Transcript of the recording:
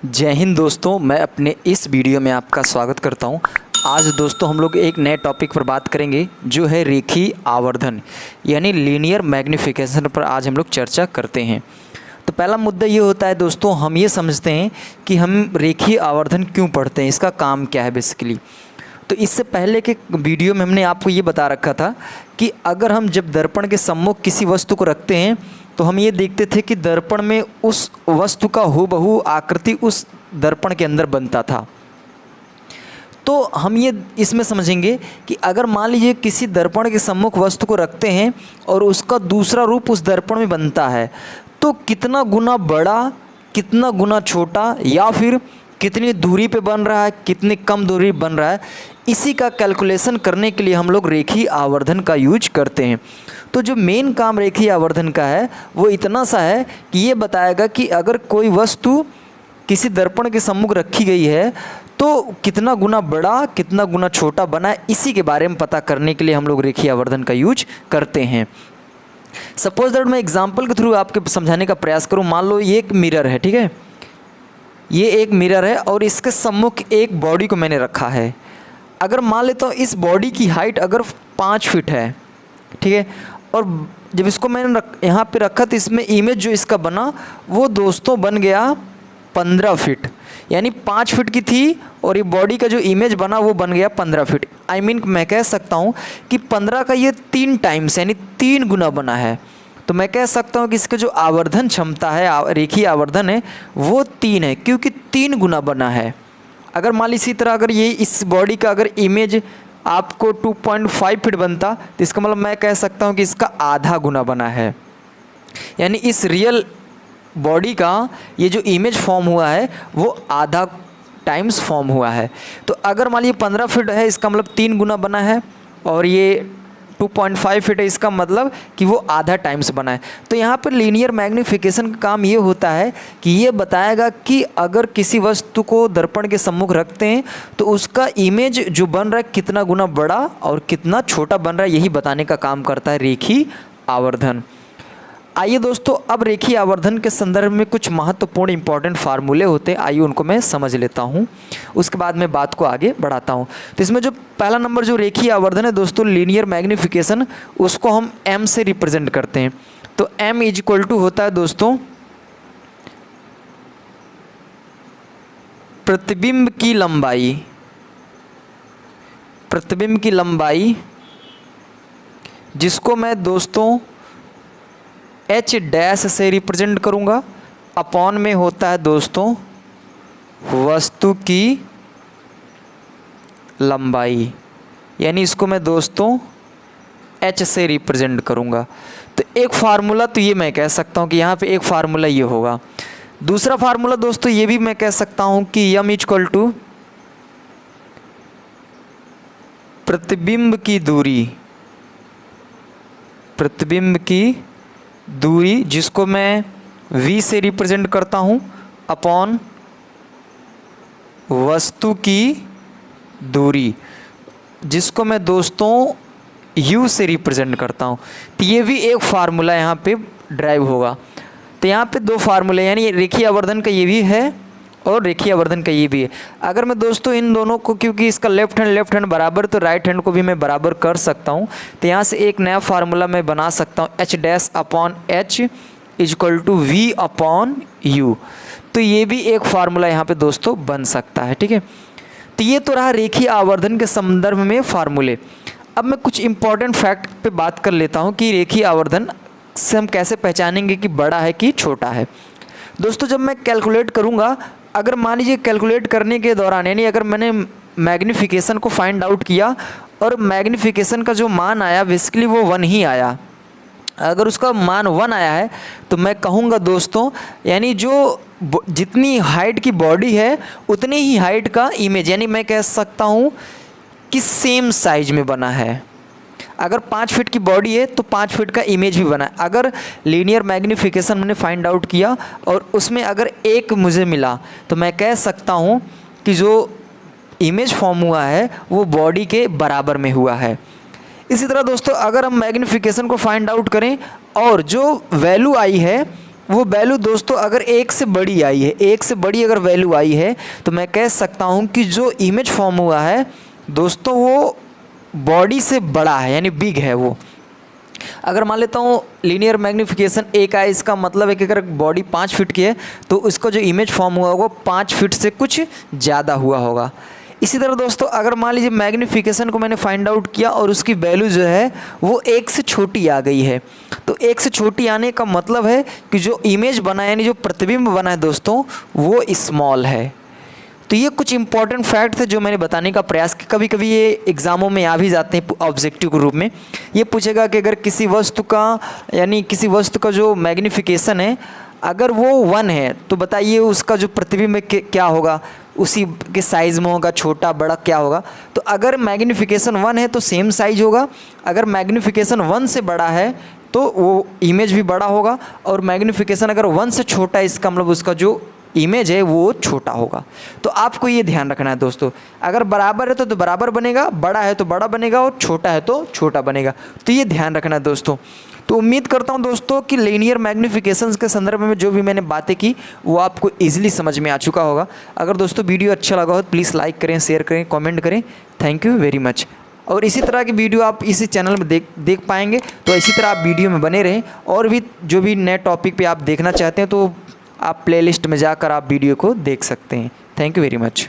जय हिंद दोस्तों, मैं अपने इस वीडियो में आपका स्वागत करता हूं। आज दोस्तों हम लोग एक नए टॉपिक पर बात करेंगे जो है रेखीय आवर्धन यानी लीनियर मैग्नीफिकेशन पर आज हम लोग चर्चा करते हैं। तो पहला मुद्दा ये होता है दोस्तों, हम ये समझते हैं कि हम रेखीय आवर्धन क्यों पढ़ते हैं, इसका काम क्या है बेसिकली। तो इससे पहले के वीडियो में हमने आपको ये बता रखा था कि अगर हम जब दर्पण के सम्मुख किसी वस्तु को रखते हैं तो हम ये देखते थे कि दर्पण में उस वस्तु का हूबहू आकृति उस दर्पण के अंदर बनता था। तो हम ये इसमें समझेंगे कि अगर मान लीजिए किसी दर्पण के सम्मुख वस्तु को रखते हैं और उसका दूसरा रूप उस दर्पण में बनता है तो कितना गुना बड़ा, कितना गुना छोटा या फिर कितनी दूरी पे बन रहा है, कितनी कम दूरी बन रहा है, इसी का कैलकुलेशन करने के लिए हम लोग रेखीय आवर्धन का यूज करते हैं। तो जो मेन काम रेखीय आवर्धन का है वो इतना सा है कि ये बताएगा कि अगर कोई वस्तु किसी दर्पण के सम्मुख रखी गई है तो कितना गुना बड़ा, कितना गुना छोटा बना है, इसी के बारे में पता करने के लिए हम लोग रेखीय आवर्धन का यूज करते हैं। सपोज दैट मैं एग्जाम्पल के थ्रू आपके समझाने का प्रयास करूँ। मान लो ये एक मिरर है, ठीक है, ये एक मिरर है और इसके सम्मुख एक बॉडी को मैंने रखा है। अगर मान लेता हूँ इस बॉडी की हाइट अगर 5 फीट है, ठीक है, और जब इसको मैंने यहाँ पे रखा तो इसमें इमेज जो इसका बना वो दोस्तों बन गया 15 फीट, यानी 5 फीट की थी और ये बॉडी का जो इमेज बना वो बन गया 15 फीट। आई मीन मैं कह सकता हूँ कि 15 का ये 3 टाइम्स यानी 3 गुना बना है। तो मैं कह सकता हूँ कि इसका जो आवर्धन क्षमता है, रेखीय आवर्धन है, वो 3 है क्योंकि 3 गुना बना है। अगर मान ली इसी तरह अगर ये इस बॉडी का अगर इमेज आपको 2.5 फीट बनता तो इसका मतलब मैं कह सकता हूँ कि इसका आधा गुना बना है, यानी इस रियल बॉडी का ये जो इमेज फॉर्म हुआ है वो आधा टाइम्स फॉर्म हुआ है। तो अगर मान लीजिए 15 फीट है, इसका मतलब 3 गुना बना है, और ये 2.5 फीट है, इसका मतलब कि वो आधा टाइम्स बना है। तो यहाँ पर लीनियर मैग्नीफिकेशन का काम ये होता है कि ये बताएगा कि अगर किसी वस्तु को दर्पण के सम्मुख रखते हैं तो उसका इमेज जो बन रहा है कितना गुना बड़ा और कितना छोटा बन रहा है, यही बताने का काम करता है रेखीय आवर्धन। आइए दोस्तों, अब रेखीय आवर्धन के संदर्भ में कुछ महत्वपूर्ण इंपॉर्टेंट फार्मूले होते हैं, आइए उनको मैं समझ लेता हूँ, उसके बाद मैं बात को आगे बढ़ाता हूँ। तो इसमें जो पहला नंबर जो रेखीय आवर्धन है दोस्तों, लीनियर मैग्नीफिकेशन, उसको हम m से रिप्रेजेंट करते हैं। तो m इज इक्वल टू होता है दोस्तों प्रतिबिंब की लंबाई, प्रतिबिंब की लंबाई जिसको मैं दोस्तों h डैश से रिप्रेजेंट करूँगा, अपॉन में होता है दोस्तों वस्तु की लंबाई, यानी इसको मैं दोस्तों h से रिप्रेजेंट करूँगा। तो एक फार्मूला तो ये मैं कह सकता हूँ कि यहाँ पे एक फार्मूला ये होगा। दूसरा फार्मूला दोस्तों ये भी मैं कह सकता हूँ कि m इक्वल टू प्रतिबिंब की दूरी, प्रतिबिंब की दूरी जिसको मैं v से रिप्रेजेंट करता हूँ, अपॉन वस्तु की दूरी जिसको मैं दोस्तों u से रिप्रेजेंट करता हूँ। तो ये भी एक फार्मूला यहाँ पे ड्राइव होगा। तो यहाँ पे 2 फार्मूले, यानी रेखीय आवर्धन का ये भी है और रेखीय आवर्धन का ये भी है। अगर मैं दोस्तों इन दोनों को, क्योंकि इसका लेफ्ट हैंड बराबर, तो राइट हैंड को भी मैं बराबर कर सकता हूँ। तो यहाँ से एक नया फार्मूला मैं बना सकता हूँ, h dash upon h is equal to v upon u। तो ये भी एक फार्मूला यहाँ पे दोस्तों बन सकता है, ठीक है। तो ये तो रहा रेखीय आवर्धन के संदर्भ में फार्मूले। अब मैं कुछ इंपॉर्टेंट फैक्ट पे बात कर लेता हूँ कि रेखीय आवर्धन से हम कैसे पहचानेंगे कि बड़ा है कि छोटा है। दोस्तों जब मैं कैलकुलेट करूँगा, अगर मान लीजिए कैलकुलेट करने के दौरान, यानी अगर मैंने मैग्नीफिकेशन को फाइंड आउट किया और मैग्नीफिकेशन का जो मान आया बेसिकली वो 1 ही आया, अगर उसका मान 1 आया है तो मैं कहूँगा दोस्तों, यानी जो जितनी हाइट की बॉडी है उतनी ही हाइट का इमेज, यानी मैं कह सकता हूँ कि सेम साइज में बना है। अगर 5 फीट की बॉडी है तो 5 फीट का इमेज भी बना है। अगर लीनियर मैग्नीफिकेशन मैंने फाइंड आउट किया और उसमें अगर 1 मुझे मिला तो मैं कह सकता हूँ कि जो इमेज फॉर्म हुआ है वो बॉडी के बराबर में हुआ है। इसी तरह दोस्तों अगर हम मैग्नीफिकेशन को फाइंड आउट करें और जो वैल्यू आई है वो वैल्यू दोस्तों अगर 1 से बड़ी आई है, 1 से बड़ी अगर वैल्यू आई है तो मैं कह सकता हूँ कि जो इमेज फॉर्म हुआ है दोस्तों वो बॉडी से बड़ा है, यानी बिग है वो। अगर मान लेता हूँ लीनियर मैग्नीफिकेशन 1 आए, इसका मतलब है कि अगर बॉडी 5 फीट की है तो उसका जो इमेज फॉर्म हुआ होगा 5 फीट से कुछ ज़्यादा हुआ होगा। इसी तरह दोस्तों अगर मान लीजिए मैग्नीफिकेशन को मैंने फाइंड आउट किया और उसकी वैल्यू जो है वो 1 से छोटी आ गई है, तो 1 से छोटी आने का मतलब है कि जो इमेज बना है, यानी जो प्रतिबिंब बना है दोस्तों, वो स्मॉल है। तो ये कुछ इंपॉर्टेंट फैक्ट थे जो मैंने बताने का प्रयास किया। कभी कभी ये एग्ज़ामों में आ भी जाते हैं ऑब्जेक्टिव के रूप में। ये पूछेगा कि अगर किसी वस्तु का, यानी किसी वस्तु का जो मैग्नीफिकेशन है अगर वो 1 है तो बताइए उसका जो प्रतिबिंब क्या होगा, उसी के साइज़ में होगा, छोटा बड़ा क्या होगा। तो अगर मैग्नीफिकेशन 1 है तो सेम साइज होगा, अगर मैग्नीफिकेशन 1 से बड़ा है तो वो इमेज भी बड़ा होगा, और मैग्नीफिकेशन अगर 1 से छोटा है इसका मतलब उसका जो इमेज है वो छोटा होगा। तो आपको ये ध्यान रखना है दोस्तों, अगर बराबर है तो बराबर बनेगा, बड़ा है तो बड़ा बनेगा, और छोटा है तो छोटा बनेगा। तो ये ध्यान रखना है दोस्तों। तो उम्मीद करता हूँ दोस्तों कि लीनियर मैग्नीफिकेशंस के संदर्भ में जो भी मैंने बातें की वो आपको ईजिली समझ में आ चुका होगा। अगर दोस्तों वीडियो अच्छा लगा हो तो प्लीज़ लाइक करें, शेयर करें, कमेंट करें। Thank you very much. और इसी तरह की वीडियो आप इसी चैनल में देख पाएंगे, तो इसी तरह आप वीडियो में बने रहें। और भी जो भी नए टॉपिक पे आप देखना चाहते हैं तो आप प्लेलिस्ट में जाकर आप वीडियो को देख सकते हैं। Thank you very much.